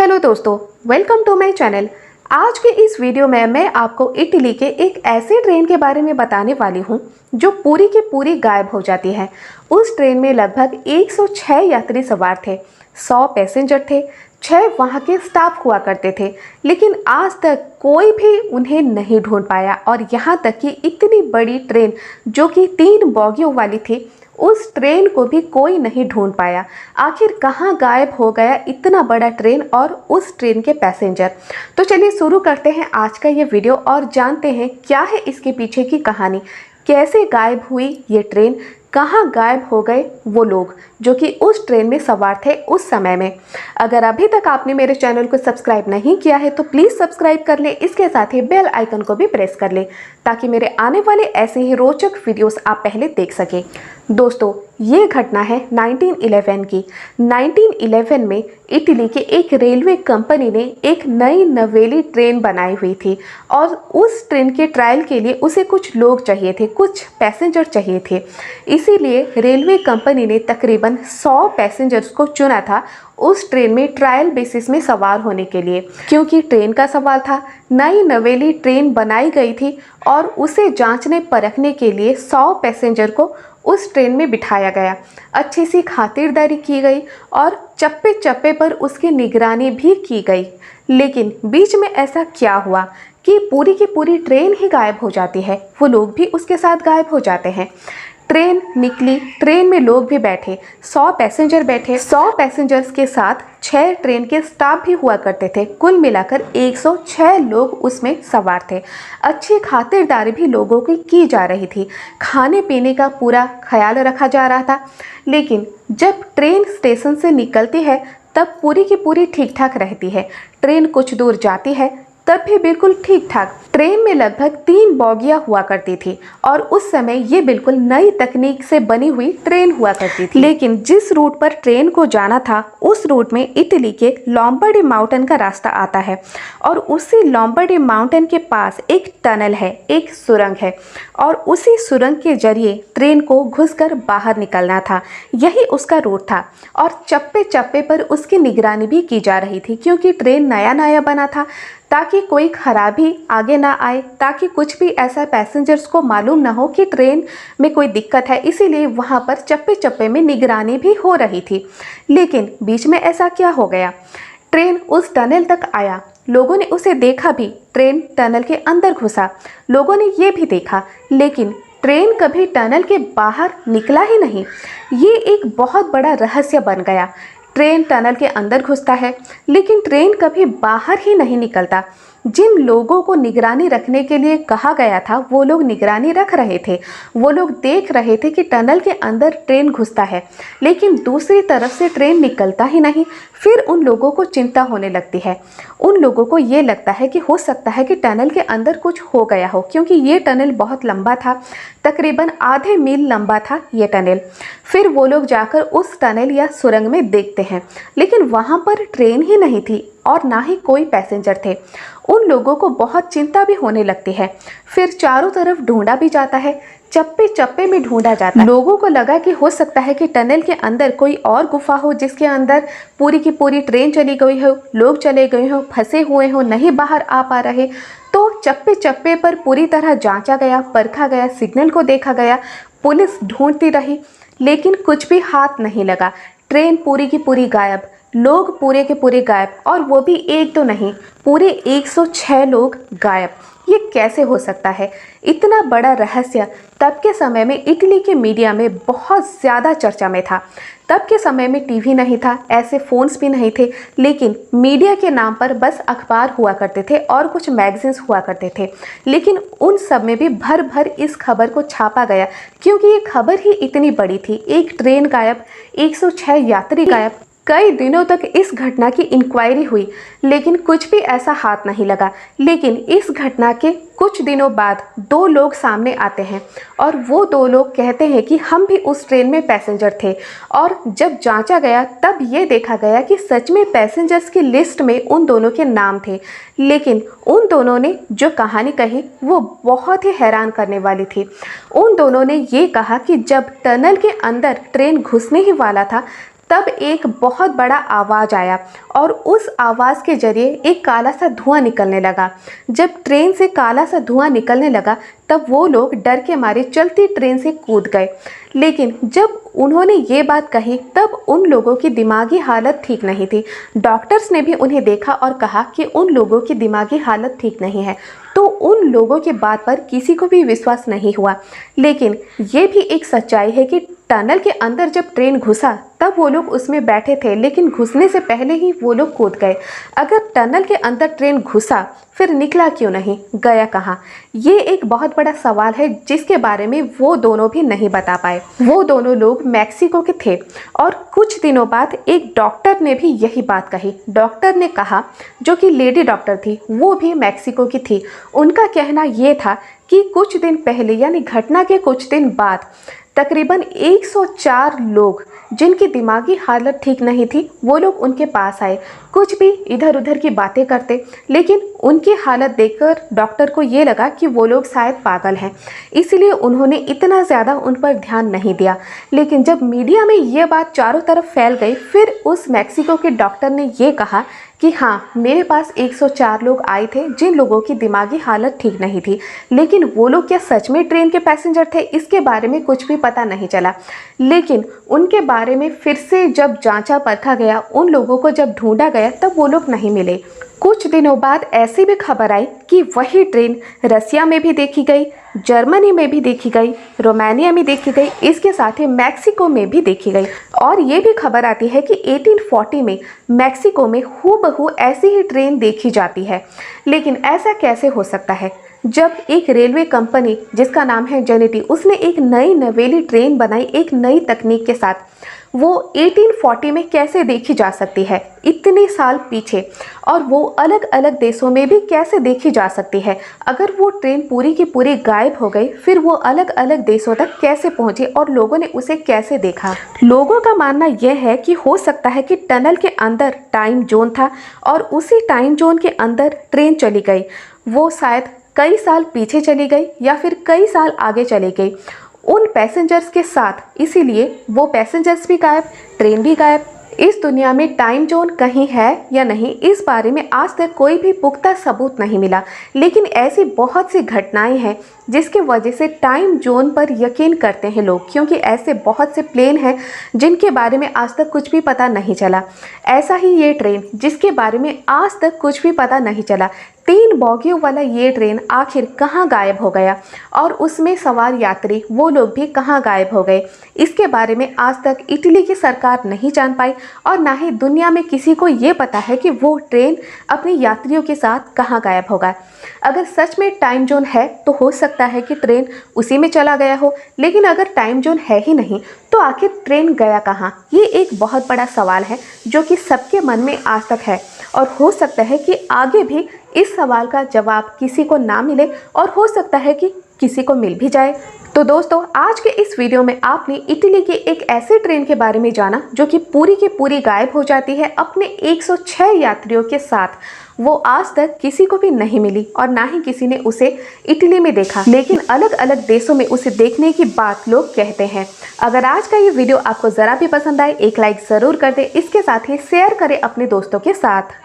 Hello दोस्तों, welcome to my channel. आज के इस वीडियो में मैं आपको इटली के एक ऐसे ट्रेन के बारे में बताने वाली हूं जो पूरी की पूरी गायब हो जाती है। उस ट्रेन में लगभग 106 यात्री सवार थे, 100 पैसेंजर थे, 6 वहां के स्टाफ हुआ करते थे, लेकिन आज तक कोई भी उन्हें नहीं ढूंढ पाया। और यहाँ तक कि इतनी बड़ी ट्रेन जो कि 3 बोगियों वाली थी, उस ट्रेन को भी कोई नहीं ढूंढ पाया। आखिर कहाँ गायब हो गया इतना बड़ा ट्रेन और उस ट्रेन के पैसेंजर। तो चलिए शुरू करते हैं आज का ये वीडियो और जानते हैं क्या है इसके पीछे की कहानी, कैसे गायब हुई ये ट्रेन, कहाँ गायब हो गए वो लोग जो कि उस ट्रेन में सवार थे उस समय में। अगर अभी तक आपने मेरे चैनल को सब्सक्राइब नहीं किया है तो प्लीज़ सब्सक्राइब कर ले, इसके साथ ही बेल आइकन को भी प्रेस कर ले ताकि मेरे आने वाले ऐसे ही रोचक वीडियोस आप पहले देख सकें। दोस्तों, ये घटना है 1911 की। 1911 में इटली के एक रेलवे कंपनी ने एक नई नवेली ट्रेन बनाई हुई थी और उस ट्रेन के ट्रायल के लिए उसे कुछ लोग चाहिए थे, कुछ पैसेंजर चाहिए थे। इसीलिए रेलवे कंपनी ने तकरीबन 100 पैसेंजर्स को चुना था उस ट्रेन में ट्रायल बेसिस में सवार होने के लिए। क्योंकि ट्रेन का सवाल था, नई नवेली ट्रेन बनाई गई थी और उसे जांचने परखने के लिए 100 पैसेंजर को उस ट्रेन में बिठाया गया। अच्छी सी खातिरदारी की गई और चप्पे चप्पे पर उसकी निगरानी भी की गई। लेकिन बीच में ऐसा क्या हुआ कि पूरी की पूरी ट्रेन ही गायब हो जाती है, वो लोग भी उसके साथ गायब हो जाते हैं। ट्रेन निकली, ट्रेन में लोग भी बैठे, 100 पैसेंजर बैठे, 100 पैसेंजर्स के साथ 6 ट्रेन के स्टाफ भी हुआ करते थे। कुल मिलाकर 106 लोग उसमें सवार थे। अच्छी खातिरदारी भी लोगों की जा रही थी, खाने पीने का पूरा ख्याल रखा जा रहा था। लेकिन जब ट्रेन स्टेशन से निकलती है तब पूरी की पूरी ठीक ठाक रहती है। ट्रेन कुछ दूर जाती है तब भी बिल्कुल ठीक ठाक। ट्रेन में लगभग 3 बोगियां हुआ करती थी और उस समय ये बिल्कुल नई तकनीक से बनी हुई ट्रेन हुआ करती थी। लेकिन जिस रूट पर ट्रेन को जाना था उस रूट में इटली के लॉम्बार्डी माउंटेन का रास्ता आता है और उसी लॉम्बार्डी माउंटेन के पास एक टनल है, एक सुरंग है और उसी सुरंग के जरिए ट्रेन को घुसकर बाहर निकलना था। यही उसका रूट था और चप्पे चप्पे पर उसकी निगरानी भी की जा रही थी क्योंकि ट्रेन नया नया बना था, ताकि कोई खराबी आगे ना आए, ताकि कुछ भी ऐसा पैसेंजर्स को मालूम ना हो कि ट्रेन में कोई दिक्कत है। इसीलिए वहाँ पर चप्पे चप्पे में निगरानी भी हो रही थी। लेकिन बीच में ऐसा क्या हो गया, ट्रेन उस टनल तक आया, लोगों ने उसे देखा भी, ट्रेन टनल के अंदर घुसा, लोगों ने ये भी देखा, लेकिन ट्रेन कभी टनल के बाहर निकला ही नहीं। ये एक बहुत बड़ा रहस्य बन गया। ट्रेन टनल के अंदर घुसता है लेकिन ट्रेन कभी बाहर ही नहीं निकलता। जिन लोगों को निगरानी रखने के लिए कहा गया था वो लोग निगरानी रख रहे थे, वो लोग देख रहे थे कि टनल के अंदर ट्रेन घुसता है लेकिन दूसरी तरफ से ट्रेन निकलता ही नहीं। फिर उन लोगों को चिंता होने लगती है, उन लोगों को ये लगता है कि हो सकता है कि टनल के अंदर कुछ हो गया हो, क्योंकि ये टनल बहुत लंबा था, तकरीबन आधे मील लंबा था ये टनल। फिर वो लोग जाकर उस टनल या सुरंग में देखते हैं लेकिन वहाँ पर ट्रेन ही नहीं थी और ना ही कोई पैसेंजर थे। उन लोगों को बहुत चिंता भी होने लगती है। फिर चारों तरफ ढूंढा भी जाता है, चप्पे चप्पे में ढूंढा जाता है। लोगों को लगा कि हो सकता है कि टनल के अंदर कोई और गुफा हो जिसके अंदर पूरी की पूरी ट्रेन चली गई हो, लोग चले गए हो, फंसे हुए हो, नहीं बाहर आ पा रहे। तो चप्पे चप्पे पर पूरी तरह जांचा गया, परखा गया, सिग्नल को देखा गया, पुलिस ढूंढती रही लेकिन कुछ भी हाथ नहीं लगा। ट्रेन पूरी की पूरी गायब, लोग पूरे के पूरे गायब, और वो भी एक तो नहीं, पूरे 106 लोग गायब। ये कैसे हो सकता है? इतना बड़ा रहस्य तब के समय में इटली के मीडिया में बहुत ज़्यादा चर्चा में था। तब के समय में टीवी नहीं था, ऐसे फ़ोन्स भी नहीं थे, लेकिन मीडिया के नाम पर बस अखबार हुआ करते थे और कुछ मैगजीन्स हुआ करते थे। लेकिन उन सब में भी भर भर इस खबर को छापा गया क्योंकि ये खबर ही इतनी बड़ी थी। एक ट्रेन गायब, 106 यात्री गायब। कई दिनों तक इस घटना की इंक्वायरी हुई लेकिन कुछ भी ऐसा हाथ नहीं लगा। लेकिन इस घटना के कुछ दिनों बाद 2 लोग सामने आते हैं और वो 2 लोग कहते हैं कि हम भी उस ट्रेन में पैसेंजर थे। और जब जांचा गया तब ये देखा गया कि सच में पैसेंजर्स की लिस्ट में उन दोनों के नाम थे। लेकिन उन दोनों ने जो कहानी कही वो बहुत ही हैरान करने वाली थी। उन दोनों ने ये कहा कि जब टनल के अंदर ट्रेन घुसने ही वाला था तब एक बहुत बड़ा आवाज़ आया और उस आवाज़ के जरिए एक काला सा धुआं निकलने लगा। जब ट्रेन से काला सा धुआं निकलने लगा तब वो लोग डर के मारे चलती ट्रेन से कूद गए। लेकिन जब उन्होंने ये बात कही तब उन लोगों की दिमागी हालत ठीक नहीं थी। डॉक्टर्स ने भी उन्हें देखा और कहा कि उन लोगों की दिमागी हालत ठीक नहीं है। तो उन लोगों की बात पर किसी को भी विश्वास नहीं हुआ। लेकिन ये भी एक सच्चाई है कि टनल के अंदर जब ट्रेन घुसा तब वो लोग उसमें बैठे थे, लेकिन घुसने से पहले ही वो लोग कूद गए। अगर टनल के अंदर ट्रेन घुसा फिर निकला क्यों नहीं, गया कहाँ? ये एक बहुत बड़ा सवाल है जिसके बारे में वो दोनों भी नहीं बता पाए। वो दोनों लोग मैक्सिको के थे और कुछ दिनों बाद एक डॉक्टर ने भी यही बात कही। डॉक्टर ने कहा, जो कि लेडी डॉक्टर थी, वो भी मैक्सिको की थी। उनका कहना ये था कि कुछ दिन पहले यानी घटना के कुछ दिन बाद तकरीबन 104 लोग जिनकी दिमागी हालत ठीक नहीं थी वो लोग उनके पास आए, कुछ भी इधर उधर की बातें करते। लेकिन उनकी हालत देखकर डॉक्टर को ये लगा कि वो लोग शायद पागल हैं, इसलिए उन्होंने इतना ज़्यादा उन पर ध्यान नहीं दिया। लेकिन जब मीडिया में ये बात चारों तरफ फैल गई फिर उस मैक्सिको के डॉक्टर ने ये कहा कि हाँ, मेरे पास 104 लोग आए थे जिन लोगों की दिमागी हालत ठीक नहीं थी। लेकिन वो लोग क्या सच में ट्रेन के पैसेंजर थे, इसके बारे में कुछ भी पता नहीं चला। लेकिन उनके बारे में फिर से जब जांचा परखा गया, उन लोगों को जब ढूंढा गया तब वो लोग नहीं मिले। कुछ दिनों बाद ऐसी भी खबर आई कि वही ट्रेन रसिया में भी देखी गई, जर्मनी में भी देखी गई, रोमानिया में देखी गई, इसके साथ ही मैक्सिको में भी देखी गई। और ये भी खबर आती है कि 1840 में मैक्सिको में हूबहू ऐसी ही ट्रेन देखी जाती है। लेकिन ऐसा कैसे हो सकता है जब एक रेलवे कंपनी जिसका नाम है जेनेटी, उसने एक नई नवेली ट्रेन बनाई एक नई तकनीक के साथ, वो 1840 में कैसे देखी जा सकती है इतने साल पीछे, और वो अलग अलग देशों में भी कैसे देखी जा सकती है? अगर वो ट्रेन पूरी की पूरी गायब हो गई फिर वो अलग अलग देशों तक कैसे पहुंची और लोगों ने उसे कैसे देखा? लोगों का मानना यह है कि हो सकता है कि टनल के अंदर टाइम जोन था और उसी टाइम जोन के अंदर ट्रेन चली गई। वो शायद कई साल पीछे चली गई या फिर कई साल आगे चली गई उन पैसेंजर्स के साथ, इसीलिए वो पैसेंजर्स भी गायब, ट्रेन भी गायब। इस दुनिया में टाइम जोन कहीं है या नहीं, इस बारे में आज तक कोई भी पुख्ता सबूत नहीं मिला। लेकिन ऐसी बहुत सी घटनाएं हैं जिसके वजह से टाइम जोन पर यकीन करते हैं लोग, क्योंकि ऐसे बहुत से प्लेन हैं जिनके बारे में आज तक कुछ भी पता नहीं चला। ऐसा ही ये ट्रेन जिसके बारे में आज तक कुछ भी पता नहीं चला, 3 बोगियों वाला ये ट्रेन आखिर कहाँ गायब हो गया और उसमें सवार यात्री वो लोग भी कहाँ गायब हो गए, इसके बारे में आज तक इटली की सरकार नहीं जान पाई और ना ही दुनिया में किसी को ये पता है कि वो ट्रेन अपने यात्रियों के साथ कहाँ गायब होगा। अगर सच में टाइम जोन है तो हो सकता है कि ट्रेन उसी में चला गया हो, लेकिन अगर टाइम जोन है ही नहीं तो आखिर ट्रेन गया कहाँ? ये एक बहुत बड़ा सवाल है जो कि सबके मन में आज तक है और हो सकता है कि आगे भी इस सवाल का जवाब किसी को ना मिले और हो सकता है कि किसी को मिल भी जाए। तो दोस्तों, आज के इस वीडियो में आपने इटली की एक ऐसी ट्रेन के बारे में जाना जो कि पूरी की पूरी गायब हो जाती है अपने 106 यात्रियों के साथ। वो आज तक किसी को भी नहीं मिली और ना ही किसी ने उसे इटली में देखा, लेकिन अलग अलग देशों में उसे देखने की बात लोग कहते हैं। अगर आज का ये वीडियो आपको ज़रा भी पसंद आए, एक लाइक ज़रूर कर दें, इसके साथ ही शेयर करें अपने दोस्तों के साथ।